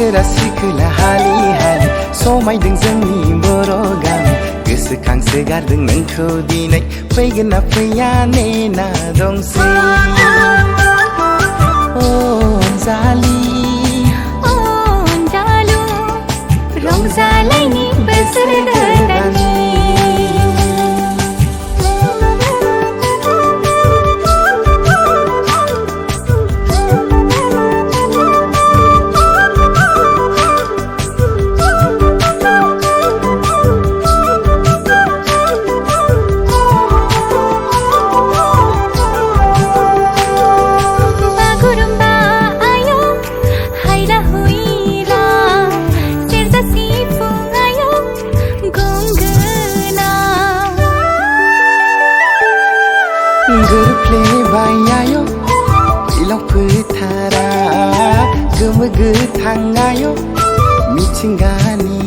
सेंग्रा सिख्ला हालि हालि समायदों जोंनि बर' गामि गोसोखांसो गारदों नोंखौ दिनै फैगोन ना फैया नेना दंसै अनजालि अनजालु रंजालायनि बोसोर गोदाननि गोरोफ्लेबायायो दैलाव फोथारा गोमो गोथाङायो मिथिंगानि